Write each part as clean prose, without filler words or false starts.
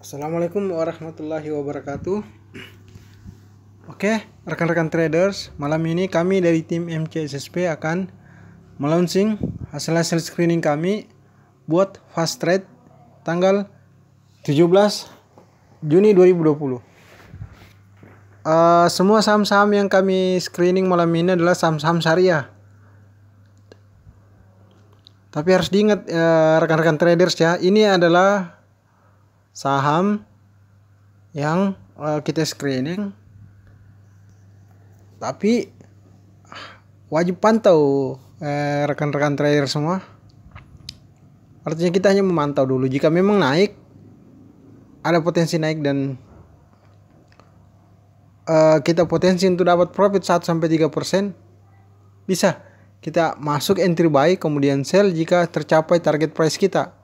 Assalamualaikum warahmatullahi wabarakatuh. Oke, rekan-rekan traders, malam ini kami dari tim MCSSP akan melaunching hasil-hasil screening kami buat fast trade tanggal 17 Juni 2020. Semua saham-saham yang kami screening malam ini adalah saham-saham syariah. Tapi harus diingat rekan-rekan traders ya, ini adalah saham yang kita screening, tapi wajib pantau rekan-rekan trader semua. Artinya kita hanya memantau dulu. Jika memang naik, ada potensi naik dan kita potensi untuk dapat profit 1-3%, bisa kita masuk entry buy kemudian sell jika tercapai target price kita.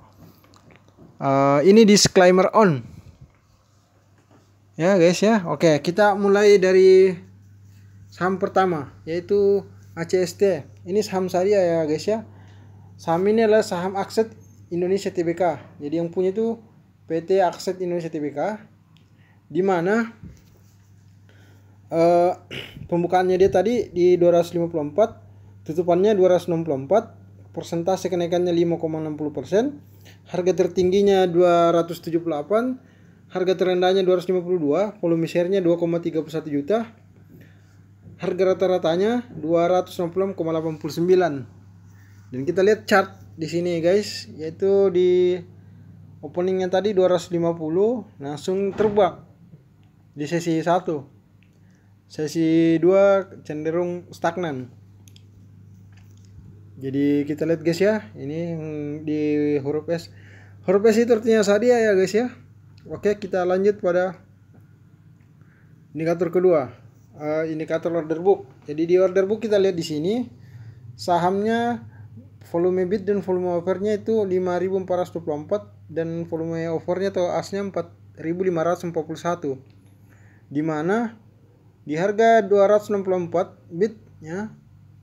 Ini disclaimer on ya guys ya. Oke, kita mulai dari saham pertama yaitu ACST. Ini saham syariah ya guys ya. Saham ini adalah saham Akset Indonesia Tbk. Jadi yang punya itu PT Akset Indonesia Tbk, di mana pembukaannya dia tadi di 254, tutupannya 264, persentase kenaikannya 5,60%. Harga tertingginya 278, harga terendahnya 252, volume share-nya 2,31 juta. Harga rata-ratanya 266,89. Dan kita lihat chart di sini guys, yaitu di openingnya tadi 250 langsung terbang di sesi 1. Sesi 2 cenderung stagnan. Jadi kita lihat guys ya, ini di huruf S. Huruf S itu artinya syariah ya guys ya. Oke, kita lanjut pada indikator kedua, indikator order book. Jadi di order book kita lihat di sini sahamnya volume bid dan volume offernya itu 5.424 dan volume offernya atau asnya 4.541. Di mana di harga 264 bidnya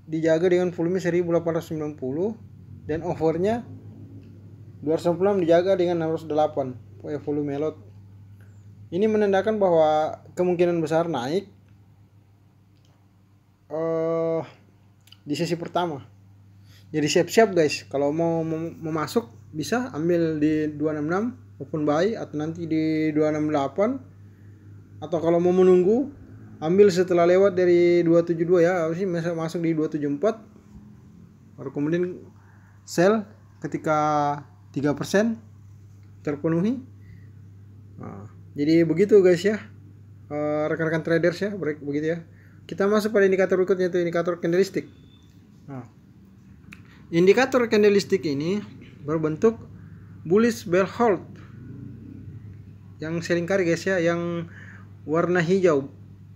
dijaga dengan volume 1890 dan offernya 296 dijaga dengan 608 volume lot. Ini menandakan bahwa kemungkinan besar naik di sesi pertama. Jadi siap-siap guys, kalau mau masuk bisa ambil di 266 open buy atau nanti di 268, atau kalau mau menunggu ambil setelah lewat dari 272 ya, harusnya masuk di 274 baru kemudian sell ketika 3% terpenuhi. Jadi begitu guys ya, rekan-rekan traders ya, begitu ya. Kita masuk pada indikator berikutnya, itu indikator candlestick. Indikator candlestick ini berbentuk bullish bell hold yang seringkali guys ya, yang warna hijau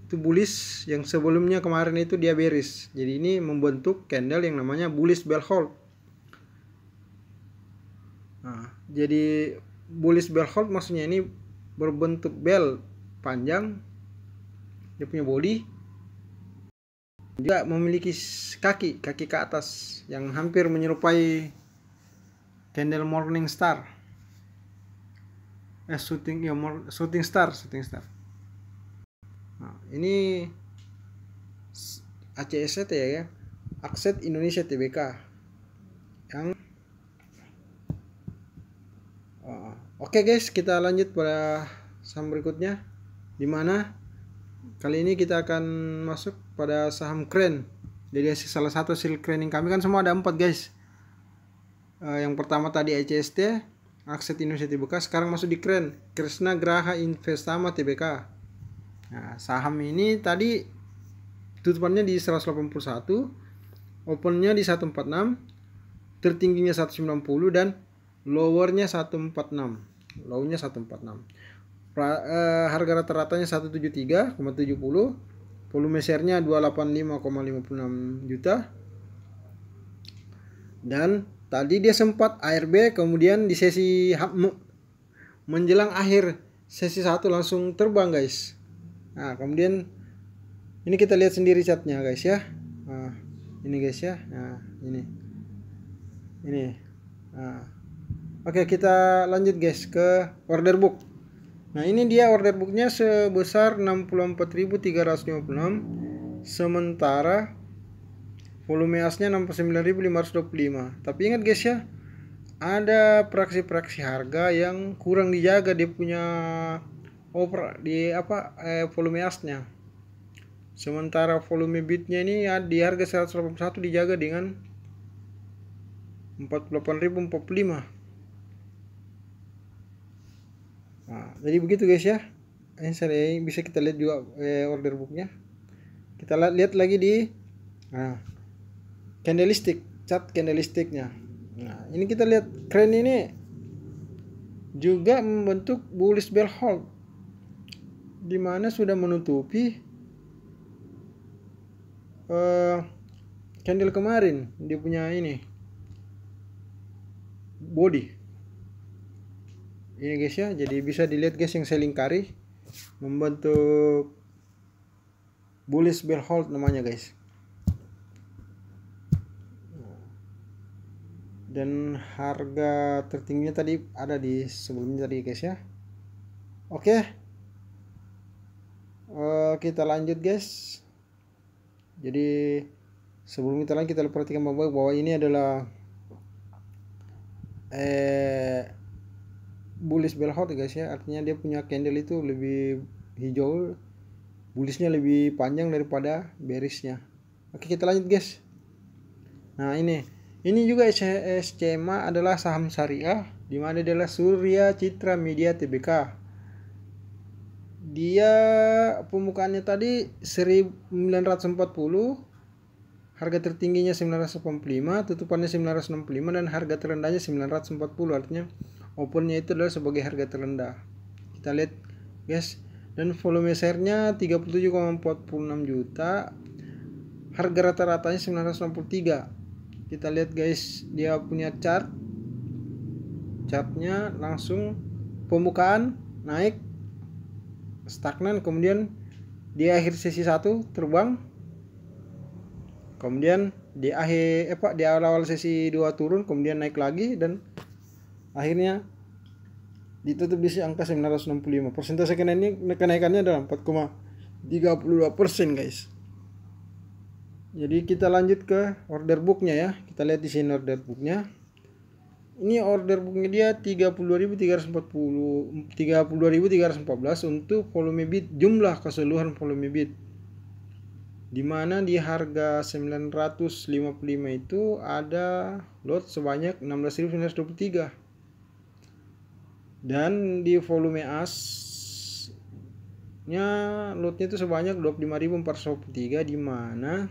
itu bullish, yang sebelumnya kemarin itu dia bearish. Jadi ini membentuk candle yang namanya bullish bell hold. Jadi bullish bell hold maksudnya ini berbentuk bell panjang, dia punya body, juga memiliki kaki ke atas yang hampir menyerupai candle morning star, shooting star. Ini ACST ya, Akset Indonesia Tbk yang oke guys, kita lanjut pada saham berikutnya, dimana kali ini kita akan masuk pada saham Crane. Jadi salah satu hasil screening kami kan semua ada 4 guys. Yang pertama tadi ACST, Akset Indonesia Tbk, sekarang masuk di Crane, Krishna Graha Investama Tbk. Nah, saham ini tadi tutupannya di 181, opennya di 146, tertingginya 190 dan lowernya 146. Low-nya 146. Harga rata-ratanya 173,70, volume share-nya 285,56 juta. Dan tadi dia sempat ARB, kemudian di sesi menjelang akhir sesi 1 langsung terbang guys. Nah, kemudian ini kita lihat sendiri chartnya guys ya. Nah, ini guys ya. Nah, ini. Nah. Oke, kita lanjut guys ke order book. Nah, ini dia order booknya sebesar 64.356, sementara volume asnya 69.525. Tapi ingat guys ya, ada praksi-praksi harga yang kurang dijaga, dia punya volume asnya. Sementara volume bitnya ini ya, di harga 181 dijaga dengan 48.045. Nah, jadi begitu guys ya. Ini saya bisa kita lihat juga order booknya. Kita lihat lagi di candlestick, chart candlesticknya. Nah, ini kita lihat keren ini juga membentuk bullish bell hold, dimana sudah menutupi candle kemarin. Dia punya ini body ini guys ya, jadi bisa dilihat guys yang saya lingkari membentuk bullish bell hold namanya guys. Dan harga tertingginya tadi ada di sebelumnya tadi guys ya. Oke, kita lanjut guys. Jadi sebelum kita lanjut, kita perhatikan bahwa ini adalah bullish bell hold guys ya. Artinya dia punya candle itu lebih hijau, bullishnya lebih panjang daripada bearishnya. Oke, kita lanjut guys. Nah, ini juga SCMA adalah saham syariah, di mana adalah Surya Citra Media Tbk. Dia pembukaannya tadi 1940, harga tertingginya 985, tutupannya 965, dan harga terendahnya 940. Artinya opennya itu adalah sebagai harga terendah. Kita lihat guys, dan volume share-nya 37,46 juta, harga rata-ratanya 963. Kita lihat guys, dia punya chartnya langsung pembukaan naik stagnan, kemudian di akhir sesi 1 terbang, kemudian di awal sesi 2 turun, kemudian naik lagi, dan akhirnya ditutup di angka 965. Persentase kenaikannya adalah 4,32% guys. Jadi kita lanjut ke order booknya ya. Kita lihat di sini order booknya. Ini order booknya dia 32.314 untuk volume bit, jumlah keseluruhan volume bit. Dimana di harga 955 itu ada lot sebanyak 16.923. Dan di volume asnya lotnya itu sebanyak 25.403, dimana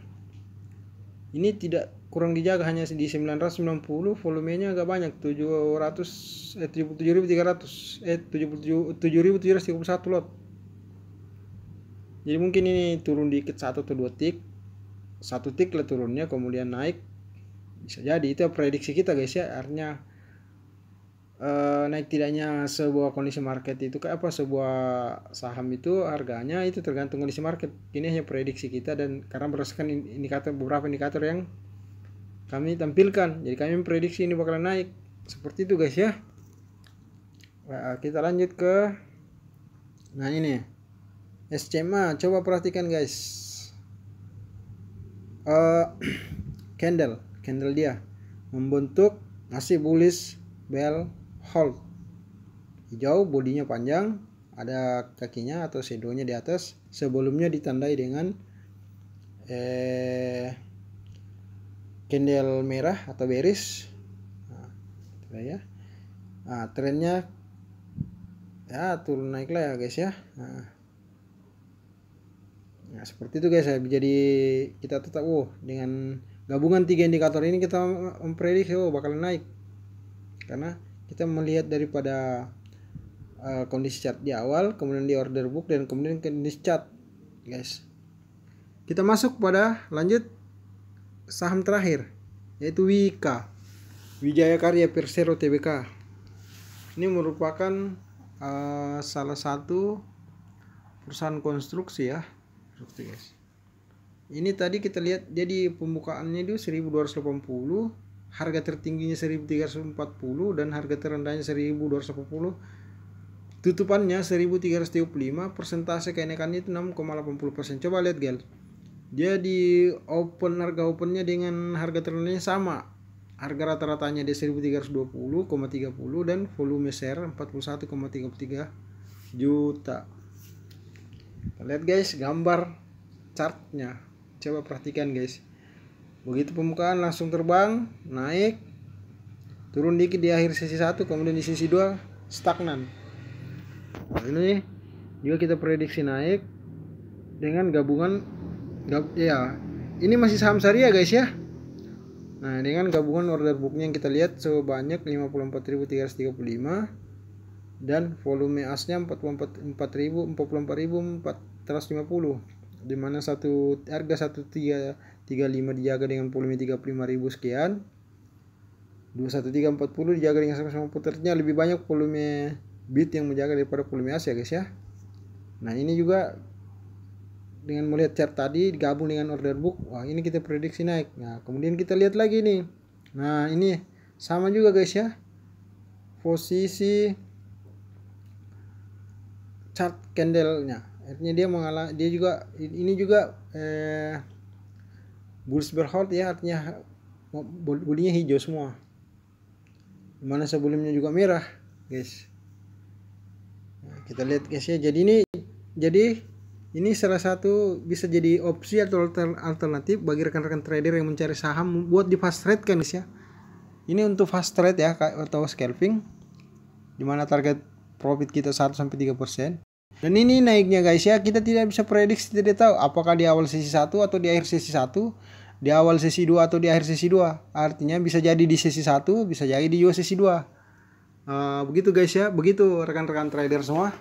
ini tidak kurang dijaga, hanya di 990, volumenya agak banyak, 77.731 lot. Jadi mungkin ini turun dikit 1 atau 2 tik, 1 tik lah turunnya, kemudian naik, bisa jadi itu prediksi kita guys ya. Artinya naik tidaknya sebuah kondisi market itu kayak apa, sebuah saham itu harganya itu tergantung kondisi market. Ini hanya prediksi kita, dan karena berdasarkan beberapa indikator yang kami tampilkan, jadi kami memprediksi ini bakalan naik seperti itu guys ya. Nah, kita lanjut ke ini SCMA. Coba perhatikan guys, candle dia membentuk masih bullish bell hold, hijau, bodinya panjang, ada kakinya atau shadownya di atas, sebelumnya ditandai dengan candle merah atau bearish. Nah, trennya ya turun naik lah ya guys ya. Nah, seperti itu guys ya. Jadi kita tetap dengan gabungan 3 indikator ini kita memprediksi bakalan naik, karena kita melihat daripada kondisi chart di awal, kemudian di order book, dan kemudian kondisi chart guys. Kita masuk pada lanjut saham terakhir, yaitu WIKA, Wijaya Karya Persero Tbk. Ini merupakan salah satu perusahaan konstruksi ya, guys. Ini tadi kita lihat jadi pembukaannya itu 1280, harga tertingginya 1340, dan harga terendahnya 1280. tutupannya 1335, persentase kenaikannya itu 6,80%. Coba lihat guys, dia di harga opennya dengan harga terendahnya sama, harga rata-ratanya di 1320,30 dan volume share 41,33 juta. Kita lihat guys gambar chartnya, coba perhatikan guys. Begitu pembukaan langsung terbang naik, turun dikit di akhir sesi 1, kemudian di sesi 2 stagnan. Nah, ini juga kita prediksi naik dengan gabungan ya, ini masih saham syariah guys ya. Nah, dengan gabungan order booknya yang kita lihat sebanyak 54.335 dan volume asnya 44.450, di mana harga 1335 dijaga dengan volume 35.000 sekian. 21340 dijaga dengan sama-sama puternya, lebih banyak volume bit yang menjaga daripada volume as ya guys ya. Nah, ini juga dengan melihat chart tadi digabung dengan order book, wah ini kita prediksi naik. Nah, kemudian kita lihat lagi nih. Nah, ini sama juga guys ya. Posisi chart candle-nya. Artinya dia juga ini juga bullish berhold ya, artinya bodinya hijau semua. Dimana sebelumnya juga merah, guys. Nah, kita lihat guys ya. Jadi ini salah satu bisa jadi opsi atau alternatif bagi rekan-rekan trader yang mencari saham buat di fast trade kan guys ya. Ini untuk fast trade ya atau scalping, dimana target profit kita 1-3%. Dan ini naiknya guys ya, kita tidak bisa prediksi, tidak tahu apakah di awal sesi 1 atau di akhir sesi 1, di awal sesi 2 atau di akhir sesi 2. Artinya bisa jadi di sesi 1, bisa jadi di sesi 2. Begitu guys ya, begitu rekan-rekan trader semua.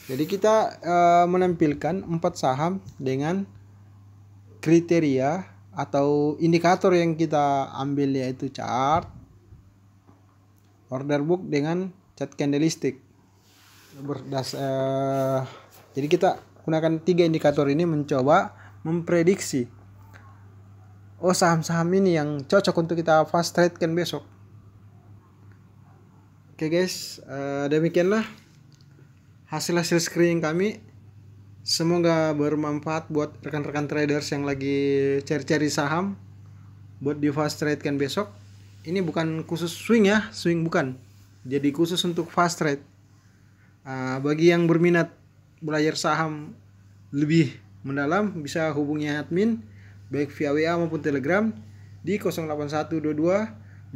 Jadi kita menampilkan 4 saham dengan kriteria atau indikator yang kita ambil, yaitu chart, order book dengan chart candlestick. Jadi kita gunakan 3 indikator ini mencoba memprediksi saham-saham ini yang cocok untuk kita fast trade kan besok. Oke guys, demikianlah hasil-hasil screening kami. Semoga bermanfaat buat rekan-rekan traders yang lagi cari-cari saham buat di fast trade kan besok. Ini bukan khusus swing ya, swing bukan. Jadi khusus untuk fast trade. Bagi yang berminat belajar saham lebih mendalam, bisa hubungi admin baik via WA maupun Telegram di 08122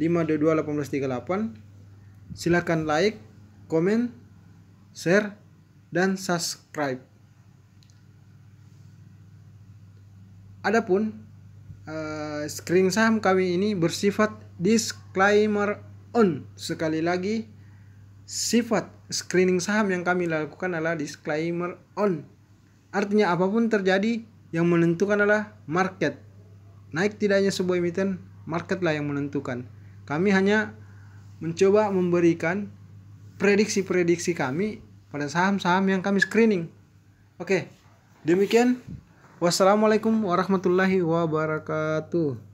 522 1838. Silakan like, komen, share, dan subscribe. Adapun screening saham kami ini bersifat disclaimer on. Sekali lagi, sifat screening saham yang kami lakukan adalah disclaimer on. Artinya apapun terjadi, yang menentukan adalah market. Naik tidaknya sebuah emiten, marketlah yang menentukan. Kami hanya mencoba memberikan prediksi-prediksi kami pada saham-saham yang kami screening. Oke, demikian. Wassalamualaikum warahmatullahi wabarakatuh.